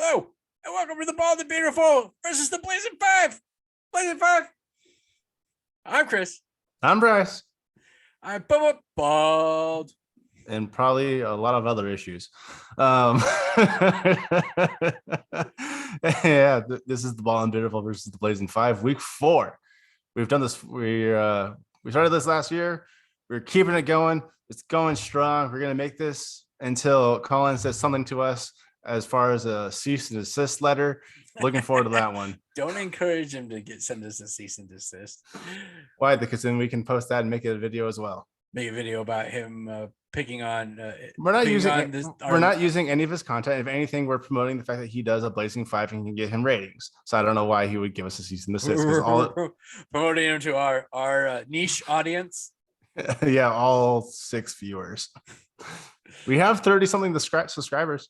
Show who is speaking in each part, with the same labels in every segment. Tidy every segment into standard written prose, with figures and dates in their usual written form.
Speaker 1: Hello, and welcome to the Bald and Beardiful versus the Blazin 5. Blazin 5. I'm Chris.
Speaker 2: I'm Bryce.
Speaker 1: I'm Bald.
Speaker 2: And probably a lot of other issues. Yeah, this is the Bald and Beardiful versus the Blazin 5, week 4. We've done this. We started this last year. We're keeping it going. It's going strong. We're gonna make this until Colin says something to us as far as a cease and desist letter. Looking forward to that one.
Speaker 1: Don't encourage him to send us a cease and desist.
Speaker 2: Why? Because then we can post that and make it a video as well.
Speaker 1: Make a video about him picking on.
Speaker 2: We're not using any of his content. If anything, we're promoting the fact that he does a Blazing 5 and can get him ratings. So I don't know why he would give us a cease and desist.
Speaker 1: Promoting him to our niche audience.
Speaker 2: Yeah, all 6 viewers. We have 30-something subscribers.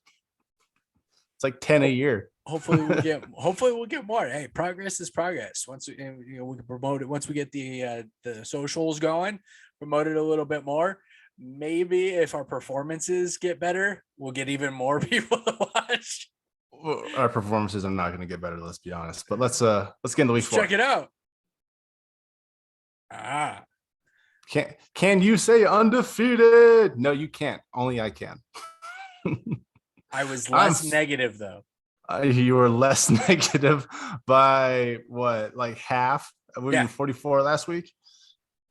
Speaker 2: It's like 10 a year.
Speaker 1: Hopefully we'll get more. Hey, progress is progress. Once we can promote it. Once we get the socials going, promote it a little bit more. Maybe if our performances get better, we'll get even more people to watch.
Speaker 2: Well, our performances are not going to get better, let's be honest. But let's get into week 4.
Speaker 1: Check it out.
Speaker 2: Can you say undefeated? No, you can't. Only I can.
Speaker 1: I was less negative though.
Speaker 2: You were less negative by what, like half? Were you 44 last week?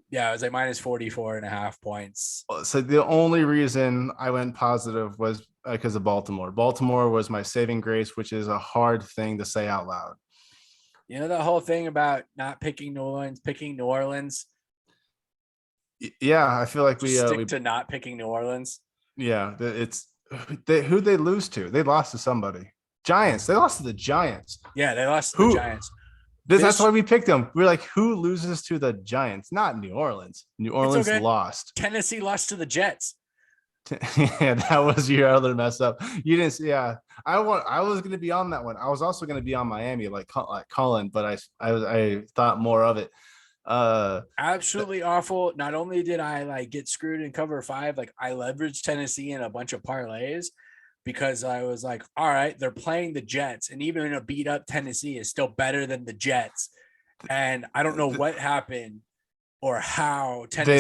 Speaker 1: Yeah, I was like minus 44.5 points.
Speaker 2: So the only reason I went positive was because of Baltimore. Baltimore was my saving grace, which is a hard thing to say out loud.
Speaker 1: You know the whole thing about not picking New Orleans, picking New Orleans?
Speaker 2: Yeah, I feel like we
Speaker 1: stick to not picking New Orleans.
Speaker 2: Yeah, who'd they lose to? They lost to somebody. Giants. They lost to the Giants.
Speaker 1: Yeah, they lost to the Giants.
Speaker 2: That's why we picked them. We're like, who loses to the Giants? Not New Orleans. New Orleans lost.
Speaker 1: Tennessee lost to the Jets.
Speaker 2: Yeah, that was your other mess up. You didn't see. Yeah, I was going to be on that one. I was also going to be on Miami, like Colin, but I thought more of it.
Speaker 1: Absolutely awful. Not only did I get screwed in cover 5, I leveraged Tennessee in a bunch of parlays because I was like, all right, they're playing the Jets, and even a beat up Tennessee is still better than the Jets. And I don't know what happened or how Tennessee.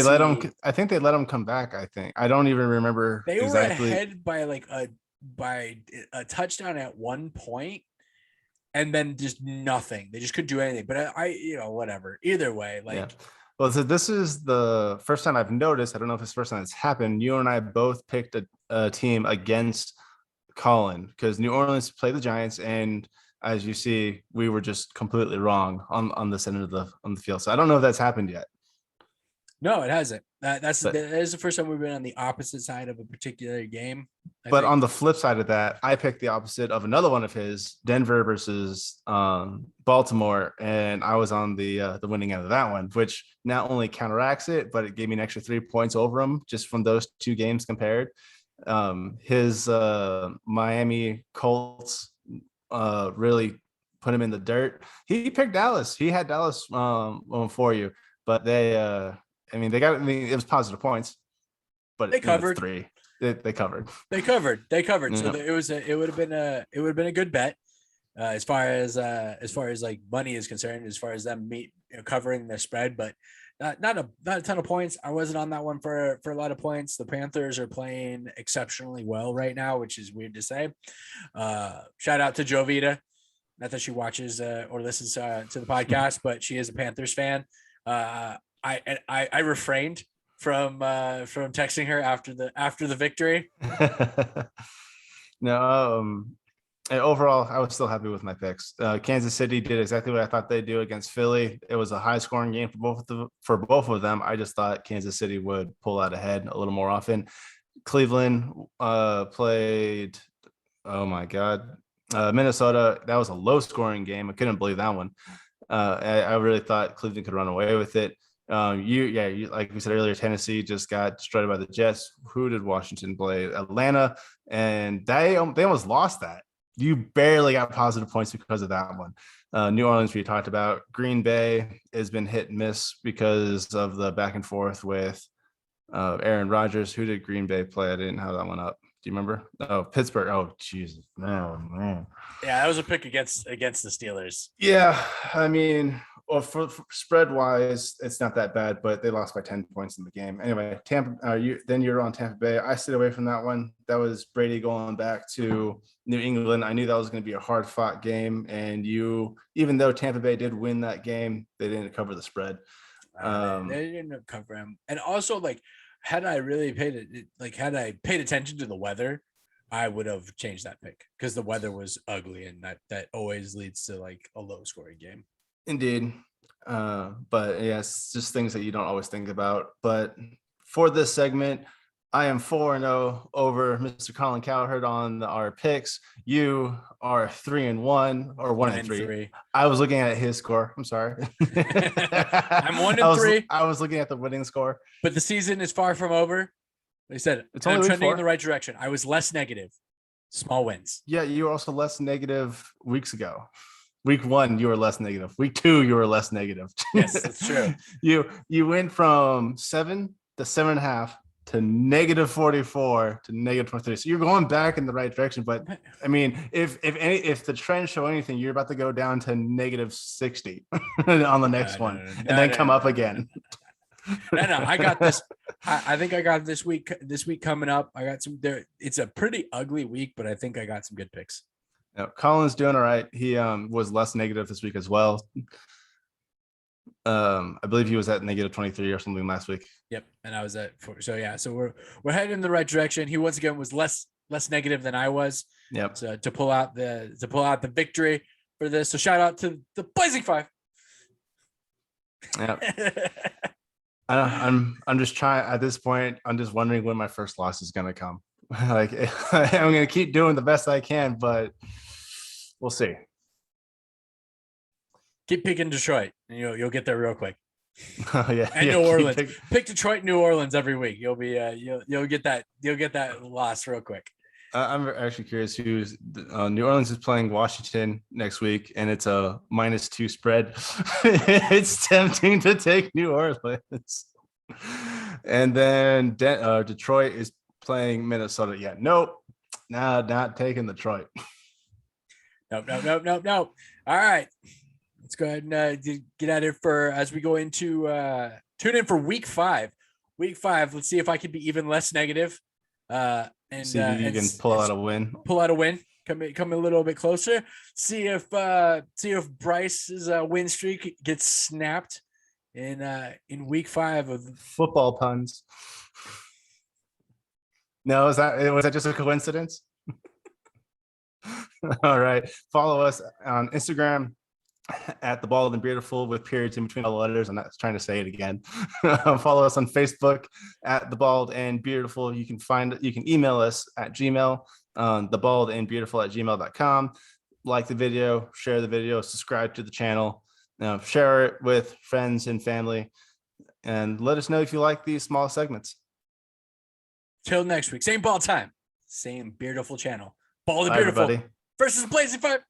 Speaker 2: I think they let them come back. I don't even remember.
Speaker 1: They were ahead by a touchdown at one point. And then just nothing. They just couldn't do anything. But whatever. Either way,
Speaker 2: yeah. Well, so this is the first time I've noticed. I don't know if it's the first time it's happened. You and I both picked a team against Colin because New Orleans played the Giants, and as you see, we were just completely wrong on this end of the field. So I don't know if that's happened yet.
Speaker 1: No, it hasn't. That is the first time we've been on the opposite side of a particular game.
Speaker 2: But on the flip side of that, I picked the opposite of another one of his, Denver versus Baltimore, and I was on the winning end of that one, which not only counteracts it, but it gave me an extra 3 points over him just from those 2 games compared. His Miami Colts really put him in the dirt. He picked Dallas. He had Dallas for you, but they it was positive points, but
Speaker 1: they covered
Speaker 2: 3. They covered.
Speaker 1: They covered.
Speaker 2: Yeah.
Speaker 1: So it would have been a good bet as far as money is concerned, as far as them covering the spread, but not a ton of points. I wasn't on that one for a lot of points. The Panthers are playing exceptionally well right now, which is weird to say. Shout out to Jovita. Not that she watches or listens to the podcast, but she is a Panthers fan. I refrained from texting her after the victory.
Speaker 2: No, overall, I was still happy with my picks. Kansas City did exactly what I thought they'd do against Philly. It was a high-scoring game for both of them. I just thought Kansas City would pull out ahead a little more often. Cleveland played. Oh my God. Minnesota. That was a low-scoring game. I couldn't believe that one. I really thought Cleveland could run away with it. You like we said earlier, Tennessee just got destroyed by the Jets. Who did Washington play? Atlanta, and they almost lost that. You barely got positive points because of that one. New Orleans, we talked about. Green Bay has been hit and miss because of the back and forth with Aaron Rodgers. Who did Green Bay play? I didn't have that one up. Do you remember? Oh, Pittsburgh. Oh, Jesus, man.
Speaker 1: Yeah, that was a pick against the Steelers.
Speaker 2: Yeah, I mean, well, for spread wise, it's not that bad, but they lost by 10 points in the game. Anyway, Tampa. You're on Tampa Bay. I stayed away from that one. That was Brady going back to New England. I knew that was going to be a hard fought game, and even though Tampa Bay did win that game, they didn't cover the spread.
Speaker 1: They didn't cover him, and also like had I paid attention to the weather, I would have changed that pick because the weather was ugly, and that always leads to like a low scoring game.
Speaker 2: Indeed. But yeah, it's just things that you don't always think about. But for this segment, I am 4-0 over Mr. Colin Cowherd on our picks. You are 3-1 or 1-3. I was looking at his score. I'm sorry.
Speaker 1: I'm 1-3.
Speaker 2: I was looking at the winning score.
Speaker 1: But the season is far from over. They said I'm trending in the right direction. I was less negative. Small wins.
Speaker 2: Yeah, you were also less negative weeks ago. Week 1, you were less negative. Week 2, you were less negative.
Speaker 1: Yes, that's true.
Speaker 2: You went from 7 to 7.5 to -44 to -23. So you're going back in the right direction. But I mean, if the trends show anything, you're about to go down to -60 on the next one, and then come up again.
Speaker 1: No, I got this. I think I got this week coming up. I got some there. It's a pretty ugly week, but I think I got some good picks.
Speaker 2: Yeah, Colin's doing all right. He was less negative this week as well. I believe he was at -23 or something last week.
Speaker 1: Yep, and I was at 4. So yeah, so we're heading in the right direction. He once again was less negative than I was.
Speaker 2: Yep.
Speaker 1: So to pull out the victory for this. So shout out to the Blazing 5.
Speaker 2: Yeah. I'm just trying at this point. I'm just wondering when my first loss is gonna come. Like I'm gonna keep doing the best I can, but we'll see.
Speaker 1: Keep picking Detroit, and you'll get there real quick.
Speaker 2: Oh, yeah,
Speaker 1: and New Orleans. Pick Detroit, New Orleans every week. You'll be you'll get that loss real quick.
Speaker 2: I'm actually curious who's New Orleans is playing Washington next week, and it's a -2 spread. It's tempting to take New Orleans, and then Detroit is playing Minnesota. Yeah, nope, not taking Detroit.
Speaker 1: Nope. All right, let's go ahead and get out of here for as we go into tune in for week 5. Week 5. Let's see if I can be even less negative. And
Speaker 2: see if you can pull out a win.
Speaker 1: Come a little bit closer. See if Bryce's win streak gets snapped in week 5 of
Speaker 2: football puns. No, was that just a coincidence? All right. Follow us on Instagram at the Bald and Beardiful with periods in between all the letters. I'm not trying to say it again. Follow us on Facebook at the Bald and Beardiful. You can email us at Gmail, thebaldandbeardiful@gmail.com. Like the video, share the video, subscribe to the channel, share it with friends and family, and let us know if you like these small segments.
Speaker 1: Till next week, same ball time, same Beardiful channel. Bald and Beardiful versus Blazing 5.